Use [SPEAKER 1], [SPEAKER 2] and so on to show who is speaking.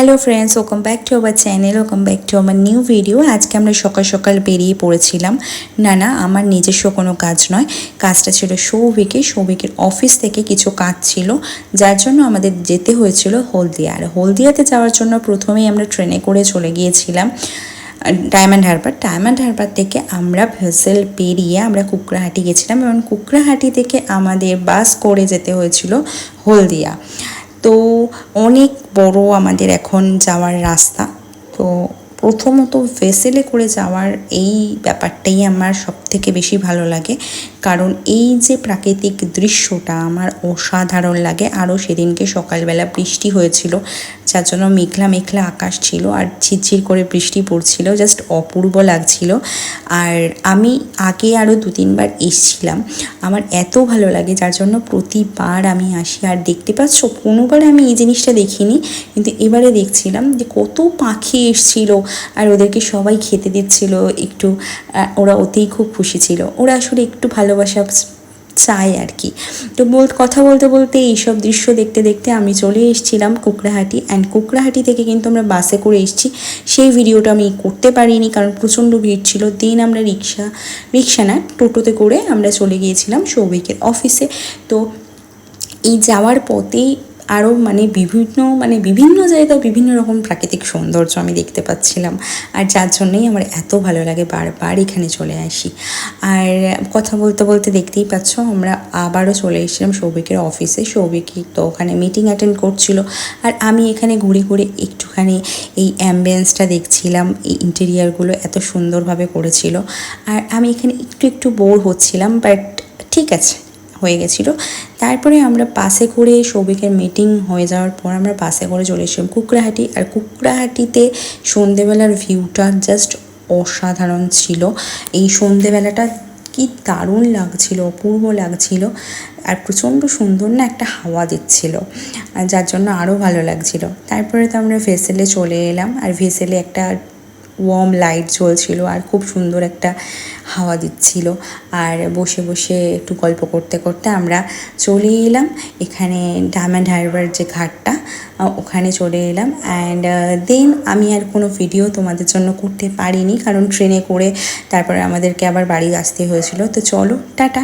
[SPEAKER 1] Hello friends, welcome back to our channel, welcome back to আমার new video. আজকে আমরা সকাল সকাল বেরিয়ে পড়েছিলাম। না, আমার নিজস্ব কোনো কাজ নয়, কাজটা ছিল সৌভিকের অফিস থেকে কিছু কাজ ছিল, যার জন্য আমাদের যেতে হয়েছিল হলদিয়া। আর হলদিয়াতে যাওয়ার জন্য প্রথমেই আমরা ট্রেনে করে চলে গিয়েছিলাম ডায়মন্ড হারবার থেকে আমরা ভেসেল পেরিয়ে আমরা কুকড়াহাটি গেছিলাম এবং কুকড়াহাটি থেকে আমাদের বাস করে যেতে হয়েছিল হলদিয়া। তো অনেক বড় আমাদের এখন যাওয়ার রাস্তা। তো প্রথমত ভেসেলে করে যাওয়ার এই ব্যাপারটাই আমার সবথেকে বেশি ভালো লাগে, কারণ এই যে প্রাকৃতিক দৃশ্যটা আমার অসাধারণ লাগে। আরও সেদিনকে সকালবেলা বৃষ্টি হয়েছিল, যার জন্য মেঘলা মেঘলা আকাশ ছিল আর ঝিরঝির করে বৃষ্টি পড়ছিল, জাস্ট অপূর্ব লাগছিল। আর আমি আগে আরও 2-3 বার এসেছিলাম, আমার এত ভালো লাগে যার জন্য প্রতিবার আমি আসি। আর দেখতে পাচ্ছ, কোনোবার আমি এই জিনিসটা দেখিনি, কিন্তু এবারে দেখছিলাম যে কত পাখি এসছিল আর ওদেরকে সবাই খেতে দিচ্ছিল একটু। ওরা ওতেই খুব খুশি ছিল, ওরা আসলে একটু ভালোবাসা চাই আর কি। তো কথা বলতে বলতে এইসব দৃশ্য দেখতে দেখতে আমি চলে এসেছিলাম কুকড়াহাটি। অ্যান্ড কুকড়াহাটি থেকে কিন্তু আমরা বাসে করে এসেছি, সেই ভিডিওটা আমি করতে পারিনি কারণ প্রচণ্ড ভিড় ছিল। দেন আমরা রিক্সা না, টোটোতে করে আমরা চলে গিয়েছিলাম সৌভিকের অফিসে। তো এই যাওয়ার পথেই আরও বিভিন্ন জায়গায় বিভিন্ন রকম প্রাকৃতিক সৌন্দর্য আমি দেখতে পাচ্ছিলাম, আর যার জন্যই আমার এত ভালো লাগে, বারবার এখানে চলে আসি। আর কথা বলতে বলতে দেখতেই পাচ্ছ আমরা আবারও চলে এসেছিলাম সৌভিকের অফিসে। সৌভিক তো ওখানে মিটিং অ্যাটেন্ড করছিল, আর আমি এখানে ঘুরে ঘুরে একটুখানি এই অ্যাম্বিয়েন্সটা দেখছিলাম। এই ইন্টেরিয়ারগুলো এত সুন্দরভাবে করেছিল, আর আমি এখানে একটু বোর হচ্ছিলাম, বাট ঠিক আছে, হয়ে গেছিলো। তারপরে আমরা বাসে করে সৌভিকের মিটিং হয়ে যাওয়ার পর আমরা বাসে করে চলে এসেছিলাম কুকড়াহাটি। আর কুকড়াহাটিতে সন্ধেবেলার ভিউটা জাস্ট অসাধারণ ছিল। এই সন্ধেবেলাটা কি দারুণ লাগছিল, অপূর্ব লাগছিল, আর প্রচণ্ড সুন্দর না একটা হাওয়া দিচ্ছিল, যার জন্য আরও ভালো লাগছিল। তারপরে তো আমরা ভেসেলে চলে এলাম, আর ভেসেলে একটা ওয়ার্ম লাইট জ্বলছিল আর খুব সুন্দর একটা হাওয়া দিচ্ছিল। আর বসে বসে একটু গল্প করতে করতে আমরা চলে এলাম এখানে ডায়মন্ড হারবার যে ঘাটটা, ওখানে চলে এলাম। অ্যান্ড দেন আমি আর কোনো ভিডিও তোমাদের জন্য করতে পারিনি, কারণ ট্রেনে করে তারপরে আমাদেরকে আবার বাড়ি আসতে হয়েছিল। তো চলো, টাটা।